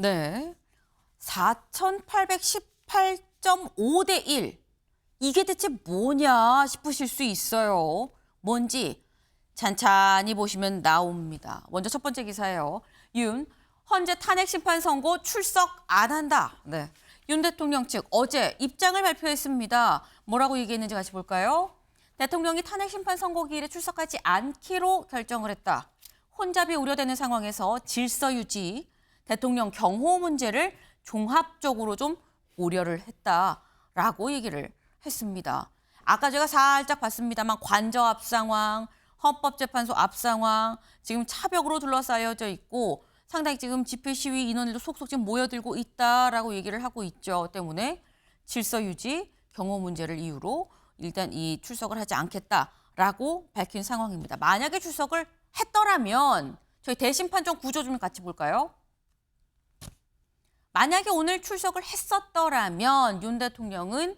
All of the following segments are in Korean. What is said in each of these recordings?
네. 4,818.5대 1. 이게 대체 뭐냐 싶으실 수 있어요. 뭔지 찬찬히 보시면 나옵니다. 먼저 첫 번째 기사예요. 헌재 탄핵 심판 선고 출석 안 한다. 네. 윤 대통령 측 어제 입장을 발표했습니다. 뭐라고 얘기했는지 같이 볼까요? 대통령이 탄핵 심판 선고 기일에 출석하지 않기로 결정을 했다. 혼잡이 우려되는 상황에서 질서 유지, 대통령 경호 문제를 종합적으로 좀 고려를 했다라고 얘기를 했습니다. 아까 제가 살짝 봤습니다만 관저 앞 상황, 헌법재판소 앞 상황, 지금 차벽으로 둘러싸여져 있고 상당히 지금 집회 시위 인원들도 속속 지금 모여들고 있다라고 얘기를 하고 있죠. 때문에 질서 유지, 경호 문제를 이유로 일단 이 출석을 하지 않겠다라고 밝힌 상황입니다. 만약에 출석을 했더라면 저희 대심판정 구조 좀 같이 볼까요? 만약에 오늘 출석을 했었더라면 윤 대통령은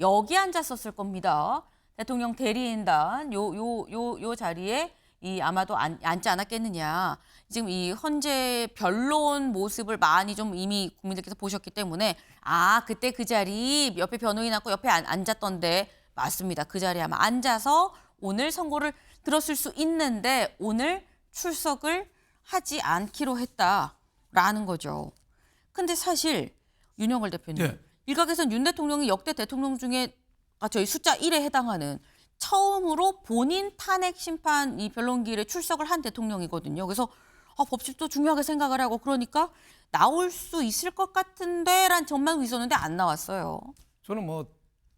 여기 앉았었을 겁니다. 대통령 대리인단 요 자리에 아마도 앉지 않았겠느냐. 지금 이 헌재 변론 모습을 많이 좀 이미 국민들께서 보셨기 때문에 그때 그 자리 옆에 변호인하고 옆에 앉았던데 맞습니다. 그 자리에 아마 앉아서 오늘 선고를 들었을 수 있는데 오늘 출석을 하지 않기로 했다라는 거죠. 근데 사실 윤영걸 대표님, 네. 일각에서는 윤 대통령이 역대 대통령 중에 저희 숫자 1에 해당하는 처음으로 본인 탄핵 심판 이 변론기일에 출석을 한 대통령이거든요. 그래서 법칙도 중요하게 생각을 하고 그러니까 나올 수 있을 것 같은데라는 전망이 있었는데 안 나왔어요. 저는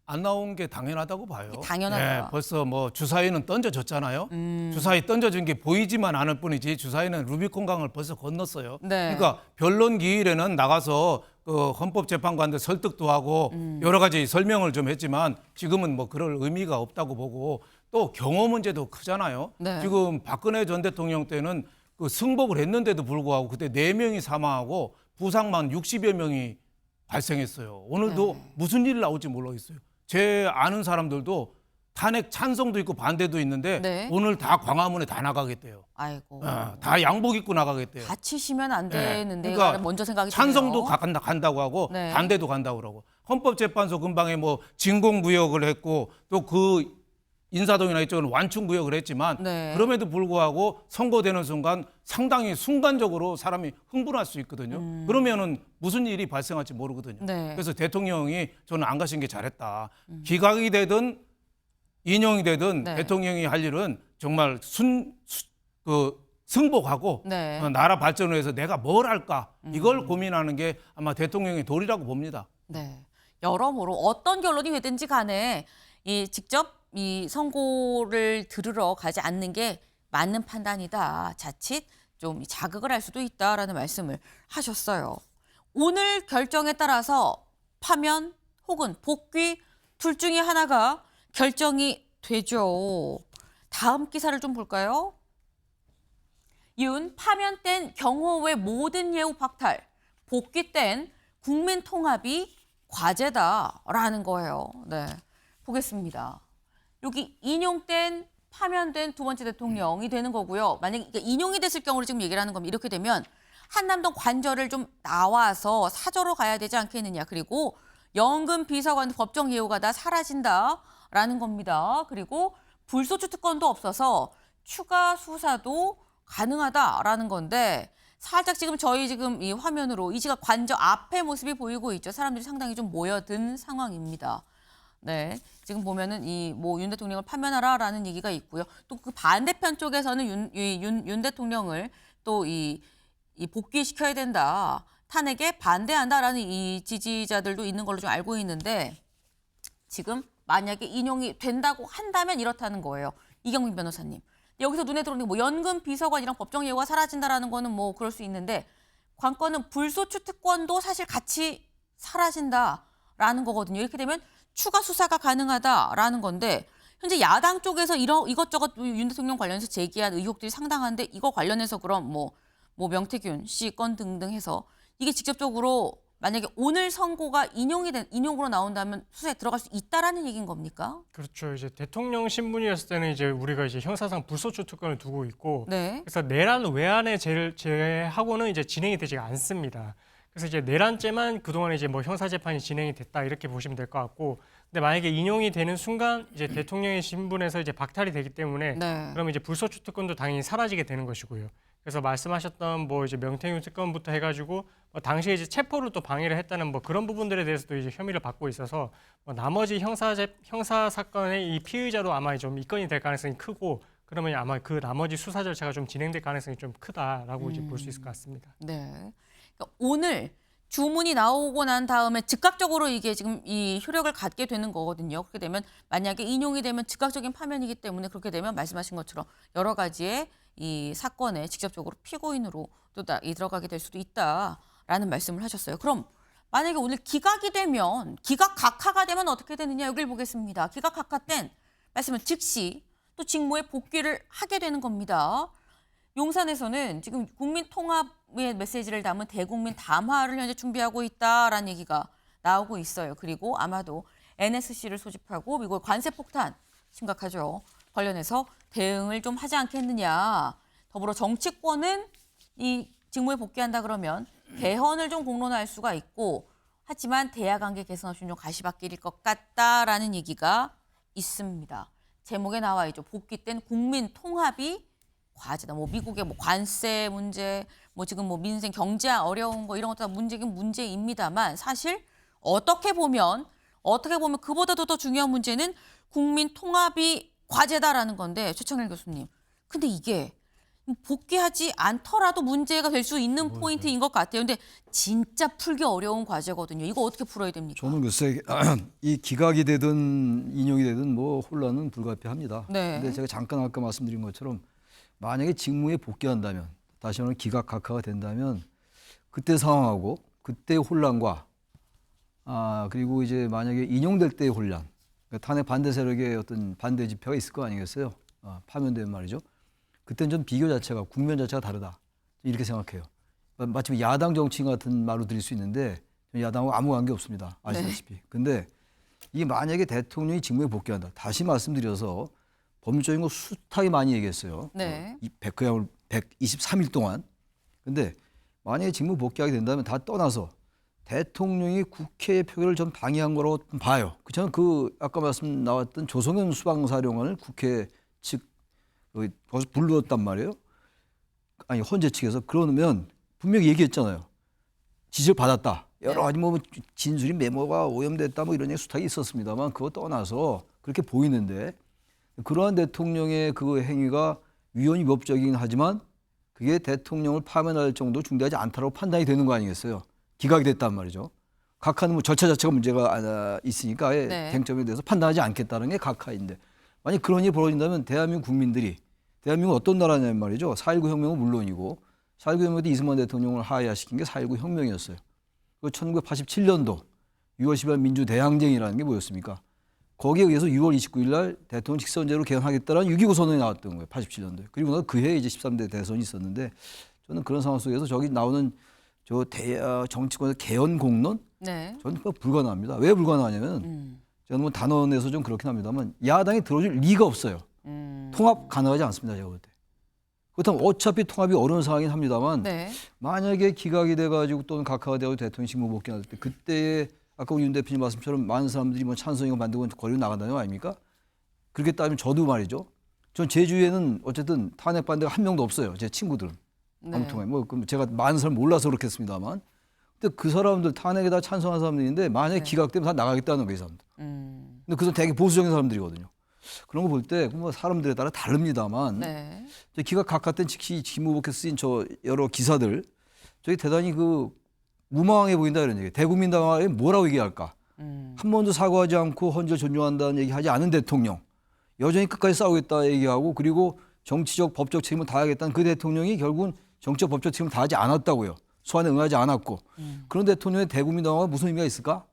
안 나온 게 당연하다고 봐요. 당연하다. 벌써 주사위는 던져졌잖아요. 주사위 던져준 게 보이지만 않을 뿐이지 주사위는 루비콘 강을 벌써 건넜어요. 네. 그러니까 변론 기일에는 나가서 헌법재판관들 설득도 하고 여러 가지 설명을 좀 했지만 지금은 그럴 의미가 없다고 보고 또 경호 문제도 크잖아요. 네. 지금 박근혜 전 대통령 때는 승복을 했는데도 불구하고 그때 4명이 사망하고 부상만 60여 명이 발생했어요. 오늘도 무슨 일이 나올지 모르겠어요. 제 아는 사람들도 탄핵 찬성도 있고 반대도 있는데 오늘 다 광화문에 다 나가겠대요. 아이고. 다 양복 입고 나가겠대요. 다치시면 안 되는데 그러니까 먼저 생각이 찬성도 드네요. 간다고 하고 네. 반대도 간다고 그러고 헌법재판소 근방에 진공구역을 했고 또 그 인사동이나 이쪽은 완충구역을 했지만 그럼에도 불구하고 선고되는 순간 상당히 순간적으로 사람이 흥분할 수 있거든요. 그러면은 무슨 일이 발생할지 모르거든요. 그래서 대통령이 저는 안 가신 게 잘했다. 기각이 되든 인용이 되든 대통령이 할 일은 정말 승복하고 나라 발전을 위해서 내가 뭘 할까 이걸 고민하는 게 아마 대통령의 도리라고 봅니다. 네. 여러모로 어떤 결론이 되든지 간에 직접 이 선고를 들으러 가지 않는 게 맞는 판단이다. 자칫 좀 자극을 할 수도 있다라는 말씀을 하셨어요. 오늘 결정에 따라서 파면 혹은 복귀 둘 중에 하나가 결정이 되죠. 다음 기사를 좀 볼까요? 파면된 경호의 모든 예우 박탈, 복귀 땐 국민 통합이 과제다라는 거예요. 네, 보겠습니다. 여기 인용된 파면된 두 번째 대통령이 되는 거고요. 만약에 인용이 됐을 경우를 지금 얘기를 하는 겁니다. 이렇게 되면 한남동 관저를 좀 나와서 사저로 가야 되지 않겠느냐. 그리고 연금 비서관 법정 예우가 다 사라진다라는 겁니다. 그리고 불소추 특권도 없어서 추가 수사도 가능하다라는 건데 살짝 저희 이 화면으로 이 시각 관저 앞의 모습이 보이고 있죠. 사람들이 상당히 좀 모여든 상황입니다. 네, 지금 보면은 윤 대통령을 파면하라라는 얘기가 있고요. 또 그 반대편 쪽에서는 윤 대통령을 또 복귀시켜야 된다. 탄핵에 반대한다라는 이 지지자들도 있는 걸로 좀 알고 있는데 지금 만약에 인용이 된다고 한다면 이렇다는 거예요. 이경민 변호사님. 여기서 눈에 들어오는 게 연금 비서관이랑 법정 예우가 사라진다라는 거는 그럴 수 있는데 관건은 불소추 특권도 사실 같이 사라진다라는 거거든요. 이렇게 되면 추가 수사가 가능하다라는 건데 현재 야당 쪽에서 이것저것 윤 대통령 관련해서 제기한 의혹들이 상당한데 이거 관련해서 그럼 명태균 씨 건 등등 해서 이게 직접적으로 만약에 오늘 선고가 인용으로 나온다면 수사에 들어갈 수 있다라는 얘기인 겁니까? 그렇죠. 이제 대통령 신분이었을 때는 우리가 형사상 불소추 특권을 두고 있고 네. 그래서 내란 외환의 제외하고는 진행이 되지 않습니다. 그래서 이제 내란죄만 그동안 이제 뭐 형사 재판이 진행이 됐다 이렇게 보시면 될 것 같고, 근데 만약에 인용이 되는 순간 이제 대통령의 신분에서 이제 박탈이 되기 때문에 네. 그러면 이제 불소추 특권도 당연히 사라지게 되는 것이고요. 그래서 말씀하셨던 뭐 이제 명태균 특권부터 해가지고 뭐 당시에 이제 체포를 또 방해를 했다는 뭐 그런 부분들에 대해서도 이제 혐의를 받고 있어서 뭐 나머지 형사 사건의 이 피의자로 아마 좀 입건이 될 가능성이 크고, 그러면 아마 그 나머지 수사 절차가 좀 진행될 가능성이 좀 크다라고 이제 볼 수 있을 것 같습니다. 네. 그러니까 오늘 주문이 나오고 난 다음에 즉각적으로 이게 지금 이 효력을 갖게 되는 거거든요. 그렇게 되면 만약에 인용이 되면 즉각적인 파면이기 때문에 그렇게 되면 말씀하신 것처럼 여러 가지의 이 사건에 직접적으로 피고인으로 또 들어가게 될 수도 있다라는 말씀을 하셨어요. 그럼 만약에 오늘 기각이 되면, 기각 각하가 되면 어떻게 되느냐, 여기를 보겠습니다. 기각 각하 땐 말씀은 즉시 또 직무에 복귀를 하게 되는 겁니다. 용산에서는 지금 국민 통합의 메시지를 담은 대국민 담화를 현재 준비하고 있다라는 얘기가 나오고 있어요. 그리고 아마도 NSC를 소집하고 미국 관세 폭탄 심각하죠. 관련해서 대응을 좀 하지 않겠느냐. 더불어 정치권은 이 직무에 복귀한다 그러면 개헌을 좀 공론화할 수가 있고, 하지만 대야 관계 개선 없이 좀 가시밭길일 것 같다라는 얘기가 있습니다. 제목에 나와 있죠. 복귀된 국민 통합이 과제다. 뭐 미국의 뭐 관세 문제, 뭐 지금 뭐 민생 경제 어려운 거 이런 것도 다 문제긴 문제입니다만, 사실 어떻게 보면 그보다도 더 중요한 문제는 국민 통합이 과제다라는 건데, 최창일 교수님. 근데 이게 복귀하지 않더라도 문제가 될 수 있는 포인트인 것 같아요. 근데 진짜 풀기 어려운 과제거든요. 이거 어떻게 풀어야 됩니까? 저는 글쎄 이 기각이 되든 인용이 되든 뭐 혼란은 불가피합니다. 네. 근데 제가 잠깐 아까 말씀드린 것처럼 만약에 직무에 복귀한다면, 다시 말하면 기각 각하가 된다면, 그때 상황하고 그때 혼란과 그리고 이제 만약에 인용될 때의 혼란, 그러니까 탄핵 반대 세력의 어떤 반대 지표가 있을 거 아니겠어요? 파면되면 말이죠. 그때는 좀 비교 자체가, 국면 자체가 다르다, 이렇게 생각해요. 마치 야당 정치인 같은 말로 드릴 수 있는데 야당하고 아무 관계 없습니다. 아시다시피. 근데 이게 만약에 대통령이 직무에 복귀한다, 다시 말씀드려서 법률적인 거 숱하게 많이 얘기했어요. 네. 123일 동안. 근데 만약에 직무 복귀하게 된다면 다 떠나서 대통령이 국회의 표결을 좀 방해한 거라고 봐요. 저는 아까 말씀 나왔던 조성현 수방사령관을 국회 측 벌써 불렀단 말이에요. 아니 헌재 측에서. 그러면 분명히 얘기했잖아요. 지시를 받았다. 여러 가지 뭐 진술이 메모가 오염됐다 뭐 이런 얘기 숱하게 있었습니다만, 그거 떠나서 그렇게 보이는데, 그러한 대통령의 그 행위가 위헌 위법적이긴 하지만 그게 대통령을 파면할 정도 중대하지 않다고 판단이 되는 거 아니겠어요? 기각이 됐단 말이죠. 각하는 뭐 절차 자체가 문제가 있으니까 아예 네. 쟁점에 대해서 판단하지 않겠다는 게 각하인데, 만약 그런 일이 벌어진다면 대한민국 국민들이, 대한민국은 어떤 나라냐면 말이죠. 4.19 혁명은 물론이고 4.19 혁명 때 이승만 대통령을 하야시킨 게 4.19 혁명이었어요. 그 1987년도 6월 10일 민주대항쟁이라는 게 뭐였습니까? 거기에 의해서 6월 29일 날 대통령 직선제로 개헌하겠다라는 6.29 선언이 나왔던 거예요. 87년도에. 그리고 그해 이제 13대 대선이 있었는데, 저는 그런 상황 속에서 저기 나오는 정치권의 개헌 공론? 네. 저는 불가능합니다. 왜 불가능하냐면, 저는 뭐 단언에서 좀 그렇긴 합니다만 야당이 들어줄 리가 없어요. 통합 가능하지 않습니다. 제가 볼 때. 그렇다면 어차피 통합이 어려운 상황이긴 합니다만, 네. 만약에 기각이 돼가지고 또는 각하가 되고 대통령 직무 복귀할 때, 그때에 아까 우리 윤 대표님 말씀처럼 많은 사람들이 뭐 찬성이고 만들고 거리로 나간다는 거 아닙니까? 그렇게 따지면 저도 말이죠. 전 제 주위에는 어쨌든 탄핵 반대가 한 명도 없어요. 제 친구들은. 네. 아무튼 뭐 제가 많은 사람 몰라서 그렇겠습니다만, 근데 그 사람들 탄핵에 다 찬성한 사람들인데 만약에 기각되면 다 나가겠다는 거예요, 이 사람들. 근데 그 사람 되게 보수적인 사람들이거든요. 그런 거 볼 때 뭐 사람들에 따라 다릅니다만, 네. 기각 각하 때 즉시 직무 복귀 쓰인 저 여러 기사들, 저기 대단히 무망해 보인다 이런 얘기. 대국민당에 뭐라고 얘기할까? 한 번도 사과하지 않고 헌재 존중한다는 얘기하지 않은 대통령, 여전히 끝까지 싸우겠다 얘기하고, 그리고 정치적 법적 책임을 다하겠다는 그 대통령이 결국은 정치적 법적 책임을 다하지 않았다고요. 소환에 응하지 않았고. 그런 대통령의 대국민당화가 무슨 의미가 있을까?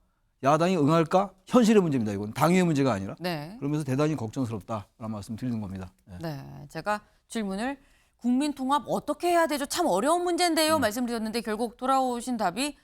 야당이 응할까? 현실의 문제입니다. 이건 당위의 문제가 아니라. 네. 그러면서 대단히 걱정스럽다라는 말씀 드리는 겁니다. 네. 네. 제가 질문을 국민 통합 어떻게 해야 되죠? 참 어려운 문제인데요. 말씀드렸는데 결국 돌아오신 답이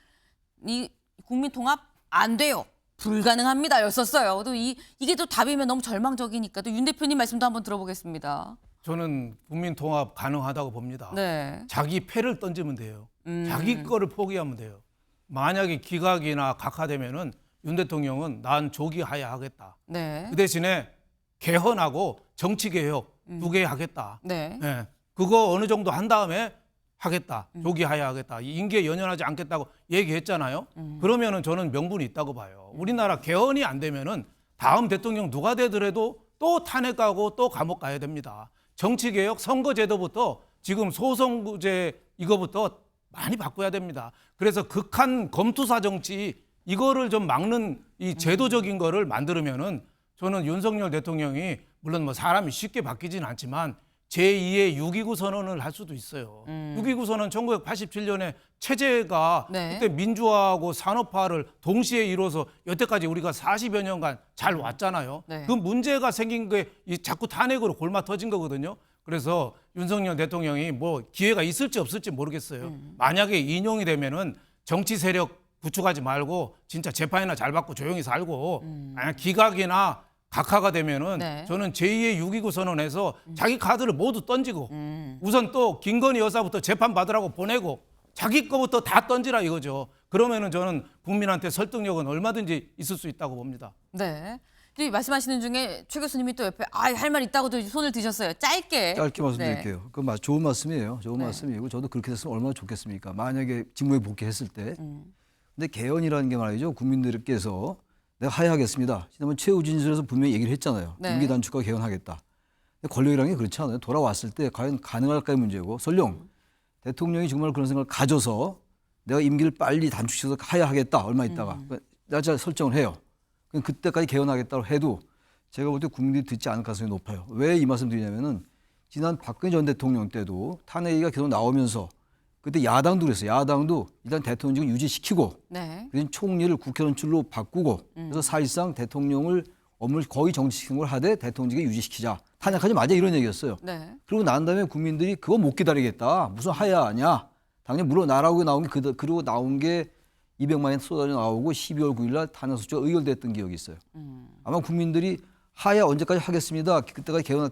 이 국민 통합 안 돼요. 불가능합니다. 였었어요. 또 이게 또 답이면 너무 절망적이니까 또 윤 대표님 말씀도 한번 들어보겠습니다. 저는 국민 통합 가능하다고 봅니다. 네. 자기 패를 던지면 돼요. 자기 거를 포기하면 돼요. 만약에 기각이나 각하되면은 윤 대통령은 난 조기하야 하겠다. 네. 그 대신에 개헌하고 정치개혁 두 개 하겠다. 네. 예, 그거 어느 정도 한 다음에 하겠다. 조기하야 하겠다. 임기에 연연하지 않겠다고 얘기했잖아요. 그러면은 저는 명분이 있다고 봐요. 우리나라 개헌이 안 되면은 다음 대통령 누가 되더라도 또 탄핵하고 또 감옥 가야 됩니다. 정치개혁, 선거제도부터 지금 소선구제 이거부터 많이 바꿔야 됩니다. 그래서 극한 검투사 정치 이거를 좀 막는 이 제도적인 거를 만들면은 저는 윤석열 대통령이 물론 뭐 사람이 쉽게 바뀌지는 않지만 제2의 6.29 선언을 할 수도 있어요. 6.29 선언 1987년에 체제가 네. 그때 민주화하고 산업화를 동시에 이뤄서 여태까지 우리가 40여 년간 잘 왔잖아요. 네. 그 문제가 생긴 게 자꾸 탄핵으로 골마 터진 거거든요. 그래서 윤석열 대통령이 뭐 기회가 있을지 없을지 모르겠어요. 만약에 인용이 되면은 정치 세력 구축하지 말고 진짜 재판이나 잘 받고 조용히 살고 만약 기각이나 각하가 되면은 네. 저는 제2의 6.29 선언에서 자기 카드를 모두 던지고 우선 또 김건희 여사부터 재판 받으라고 보내고 자기 거부터 다 던지라 이거죠. 그러면은 저는 국민한테 설득력은 얼마든지 있을 수 있다고 봅니다. 네. 이 말씀하시는 중에 최 교수님이 또 옆에 할 말 있다고 또 손을 드셨어요. 짧게. 짧게 말씀드릴게요. 네. 그 좋은 말씀이에요. 좋은 네. 말씀이고 저도 그렇게 됐으면 얼마나 좋겠습니까? 만약에 직무에 복귀했을 때. 근데 개헌이라는 게 말이죠. 국민들께서 내가 하야하겠습니다. 지난번 최우진실에서 분명히 얘기를 했잖아요. 네. 임기 단축과 개헌하겠다. 근데 권력이라는 게 그렇지 않아요. 돌아왔을 때 과연 가능할까의 문제고 설령 대통령이 정말 그런 생각을 가져서 내가 임기를 빨리 단축시켜서 하야하겠다. 얼마 있다가. 날짜 설정을 해요. 그럼 그때까지 개헌하겠다고 해도 제가 볼 때 국민들이 듣지 않을 가능성이 높아요. 왜 이 말씀 드리냐면은 지난 박근혜 전 대통령 때도 탄핵이 계속 나오면서 그때 야당도 그랬어요. 야당도 일단 대통령직을 유지시키고 네. 그래서 총리를 국회 선출로 바꾸고 그래서 사실상 대통령을 업무를 거의 정치시킨 걸 하되 대통령직을 유지시키자. 탄핵하지 마자 이런 얘기였어요. 네. 그러고 난 다음에 국민들이 그거 못 기다리겠다. 무슨 하야하냐. 당연히 물러나라고 나온 게 그리고 나온 게 200만 원 쏟아져 나오고 12월 9일 날 탄핵소추가 의결됐던 기억이 있어요. 아마 국민들이 하야 언제까지 하겠습니다. 그때까지 개헌할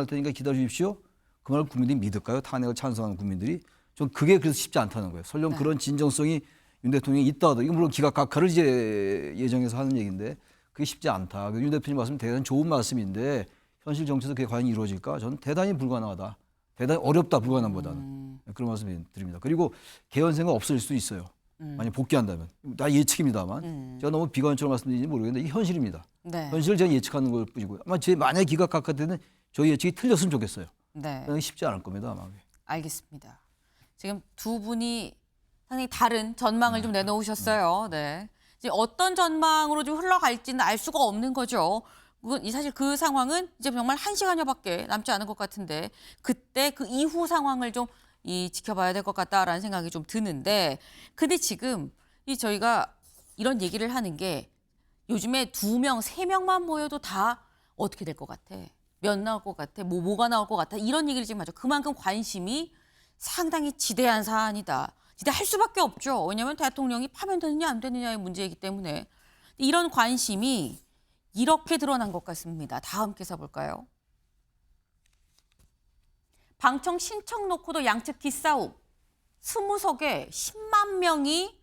테니까 기다려 주십시오. 그 말을 국민들이 믿을까요? 탄핵을 찬성하는 국민들이. 전 그게 그래서 쉽지 않다는 거예요. 설령 그런 진정성이 윤 대통령이 있다 하더라도 이건 물론 기각 각하를 이제 예정해서 하는 얘기인데 그게 쉽지 않다. 윤 대표님 말씀 대단히 좋은 말씀인데 현실 정치에서 그게 과연 이루어질까? 저는 대단히 불가능하다. 대단히 어렵다 불가능보다는 그런 말씀 드립니다. 그리고 개헌 생각 없어질 수도 있어요. 만약 복귀한다면 다 예측입니다만 제가 너무 비관적으로 말씀드리는지 모르겠는데 이게 현실입니다. 네. 현실을 제가 예측하는 걸 뿐이고요. 아마 제 만약 기각 각하 때는 저희 예측이 틀렸으면 좋겠어요. 네. 쉽지 않을 겁니다. 아마. 알겠습니다. 지금 두 분이 상당히 다른 전망을 좀 내놓으셨어요. 네. 이제 어떤 전망으로 좀 흘러갈지는 알 수가 없는 거죠. 사실 그 상황은 이제 정말 1시간여밖에 남지 않은 것 같은데 그때 그 이후 상황을 좀 지켜봐야 될 것 같다라는 생각이 좀 드는데 근데 지금 저희가 이런 얘기를 하는 게 요즘에 2명, 3명만 모여도 다 어떻게 될 것 같아? 몇 나올 것 같아? 뭐가 나올 것 같아? 이런 얘기를 지금 하죠. 그만큼 관심이 상당히 지대한 사안이다. 지대할 수밖에 없죠. 왜냐하면 대통령이 파면되느냐 안 되느냐의 문제이기 때문에 이런 관심이 이렇게 드러난 것 같습니다. 다음 기사 볼까요? 방청 신청 놓고도 양측 기싸움. 20석에 10만 명이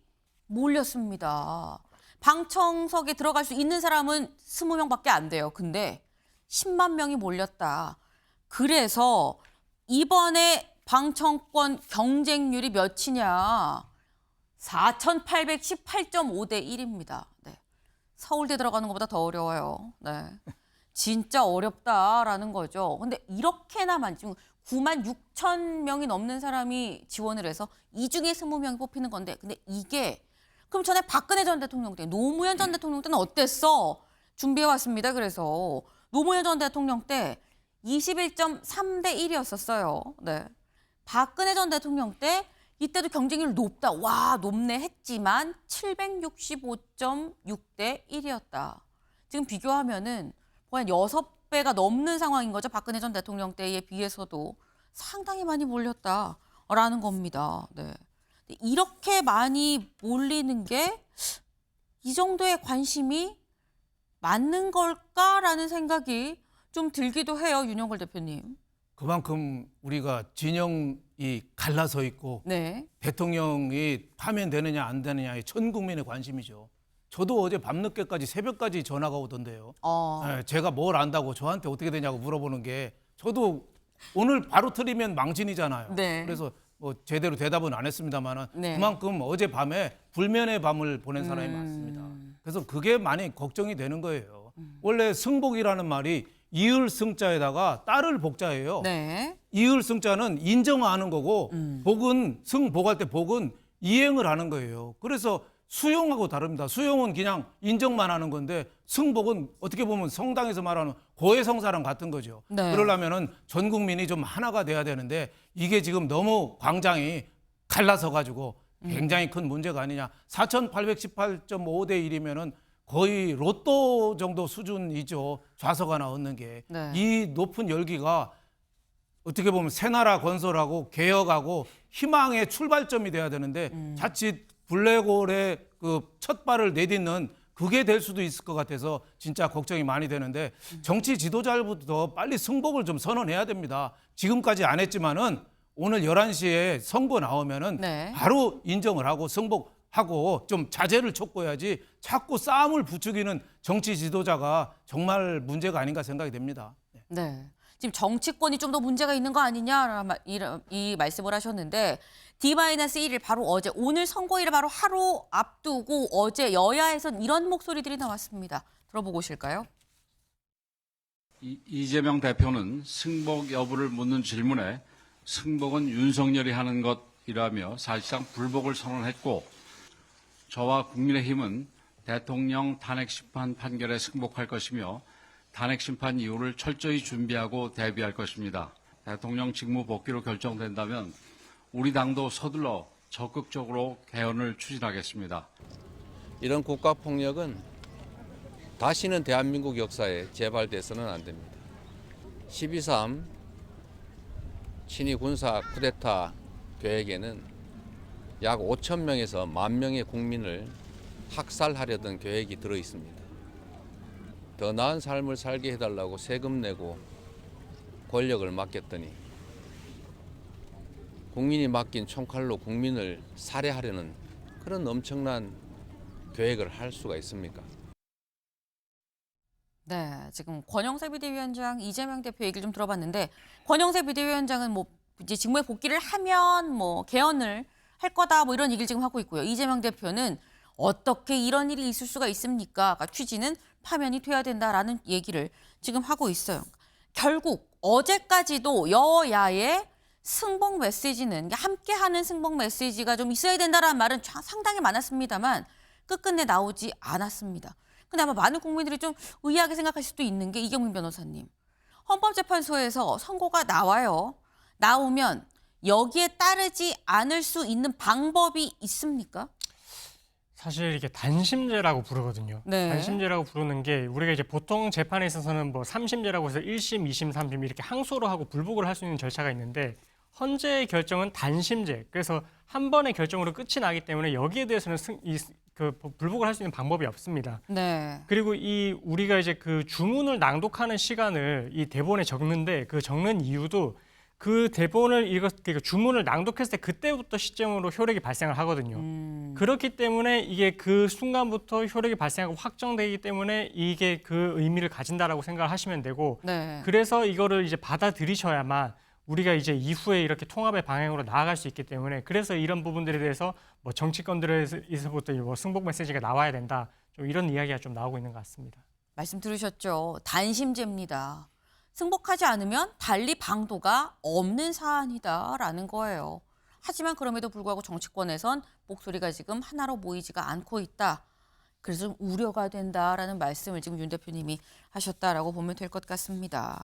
몰렸습니다. 방청석에 들어갈 수 있는 사람은 20명밖에 안 돼요. 근데 10만 명이 몰렸다. 그래서 이번에 방청권 경쟁률이 몇이냐. 4,818.5대 1입니다. 네. 서울대 들어가는 것보다 더 어려워요. 네. 진짜 어렵다라는 거죠. 근데 이렇게나 지금 9만 6천 명이 넘는 사람이 지원을 해서 이 중에 20명이 뽑히는 건데 근데 이게 그럼 전에 박근혜 전 대통령 때 노무현 전 대통령 때는 어땠어? 준비해 왔습니다. 그래서 노무현 전 대통령 때 21.3대 1이었었어요. 네. 박근혜 전 대통령 때 이때도 경쟁률 높다. 와, 높네 했지만 765.6대 1이었다. 지금 비교하면은 거의 한 6배가 넘는 상황인 거죠. 박근혜 전 대통령 때에 비해서도 상당히 많이 몰렸다라는 겁니다. 네. 이렇게 많이 몰리는 게 이 정도의 관심이 맞는 걸까라는 생각이 좀 들기도 해요. 윤영걸 대표님. 그만큼 우리가 진영 이 갈라서 있고 네. 대통령이 파면되느냐 안 되느냐에 전 국민의 관심이죠. 저도 어제 밤늦게까지 새벽까지 전화가 오던데요. 제가 뭘 안다고 저한테 어떻게 되냐고 물어보는 게 저도 오늘 바로 틀리면 망신이잖아요. 네. 그래서 뭐 제대로 대답은 안 했습니다만은 네. 그만큼 어젯밤에 불면의 밤을 보낸 사람이 많습니다. 그래서 그게 많이 걱정이 되는 거예요. 원래 승복이라는 말이 이을 승자에다가 딸을 복자예요. 네. 이을 승자는 인정하는 거고 복은 승복할 때 복은 이행을 하는 거예요. 그래서 수용하고 다릅니다. 수용은 그냥 인정만 하는 건데 승복은 어떻게 보면 성당에서 말하는 고해성사랑 같은 거죠. 네. 그러려면은 전 국민이 좀 하나가 돼야 되는데 이게 지금 너무 광장이 갈라서 가지고 굉장히 큰 문제가 아니냐. 4,818.5대 1이면은 거의 로또 정도 수준이죠. 좌석 하나 얻는 게. 네. 이 높은 열기가 어떻게 보면 새나라 건설하고 개혁하고 희망의 출발점이 돼야 되는데 자칫 블랙홀의 그 첫 발을 내딛는 그게 될 수도 있을 것 같아서 진짜 걱정이 많이 되는데 정치 지도자들부터 빨리 승복을 좀 선언해야 됩니다. 지금까지 안 했지만은 오늘 11시에 선거 나오면은 네. 바로 인정을 하고 승복하고 좀 자제를 촉구해야지 자꾸 싸움을 부추기는 정치 지도자가 정말 문제가 아닌가 생각이 됩니다. 네. 지금 정치권이 좀 더 문제가 있는 거 아니냐 이 말씀을 하셨는데 D-1일 바로 어제 오늘 선거일을 바로 하루 앞두고 어제 여야에선 이런 목소리들이 나왔습니다. 들어보고 오실까요? 이재명 대표는 승복 여부를 묻는 질문에 승복은 윤석열이 하는 것이라며 사실상 불복을 선언했고 저와 국민의힘은 대통령 탄핵심판 판결에 승복할 것이며 탄핵심판 이후를 철저히 준비하고 대비할 것입니다. 대통령 직무 복귀로 결정된다면 우리 당도 서둘러 적극적으로 개헌을 추진하겠습니다. 이런 국가폭력은 다시는 대한민국 역사에 재발돼서는 안 됩니다. 12.3 친위 군사 쿠데타 계획에는 약 5천 명에서 1만 명의 국민을 학살하려던 계획이 들어 있습니다. 더 나은 삶을 살게 해달라고 세금 내고 권력을 맡겼더니 국민이 맡긴 총칼로 국민을 살해하려는 그런 엄청난 계획을 할 수가 있습니까? 네, 지금 권영세 비대위원장, 이재명 대표 얘기를 좀 들어봤는데 권영세 비대위원장은 뭐 이제 직무에 복귀를 하면 뭐 개헌을 할 거다 뭐 이런 얘기를 지금 하고 있고요. 이재명 대표는 어떻게 이런 일이 있을 수가 있습니까? 그러니까 취지는 파면이 돼야 된다라는 얘기를 지금 하고 있어요. 결국 어제까지도 여야의 승복 메시지는 함께하는 승복 메시지가 좀 있어야 된다라는 말은 상당히 많았습니다만 끝끝내 나오지 않았습니다. 근데 아마 많은 국민들이 좀 의아하게 생각할 수도 있는 게 이경민 변호사님. 헌법재판소에서 선고가 나와요. 나오면 여기에 따르지 않을 수 있는 방법이 있습니까? 사실 이게 단심제라고 부르거든요. 네. 단심제라고 부르는 게 우리가 이제 보통 재판에 있어서는 뭐 3심제라고 해서 1심, 2심, 3심 이렇게 항소를 하고 불복을 할 수 있는 절차가 있는데 헌재의 결정은 단심제. 그래서 한 번의 결정으로 끝이 나기 때문에 여기에 대해서는 불복을 할 수 있는 방법이 없습니다. 네. 그리고 우리가 이제 그 주문을 낭독하는 시간을 이 대본에 적는데 그 적는 이유도 그 대본을 그러니까 주문을 낭독했을 때 그때부터 시점으로 효력이 발생을 하거든요. 그렇기 때문에 이게 그 순간부터 효력이 발생하고 확정되기 때문에 이게 그 의미를 가진다라고 생각을 하시면 되고 네. 그래서 이거를 이제 받아들이셔야만 우리가 이제 이후에 이렇게 통합의 방향으로 나아갈 수 있기 때문에 그래서 이런 부분들에 대해서 뭐 정치권들에서부터 뭐 승복 메시지가 나와야 된다. 좀 이런 이야기가 좀 나오고 있는 것 같습니다. 말씀 들으셨죠? 단심제입니다. 승복하지 않으면 달리 방도가 없는 사안이다라는 거예요. 하지만 그럼에도 불구하고 정치권에선 목소리가 지금 하나로 모이지가 않고 있다. 그래서 좀 우려가 된다라는 말씀을 지금 윤 대표님이 하셨다라고 보면 될 것 같습니다.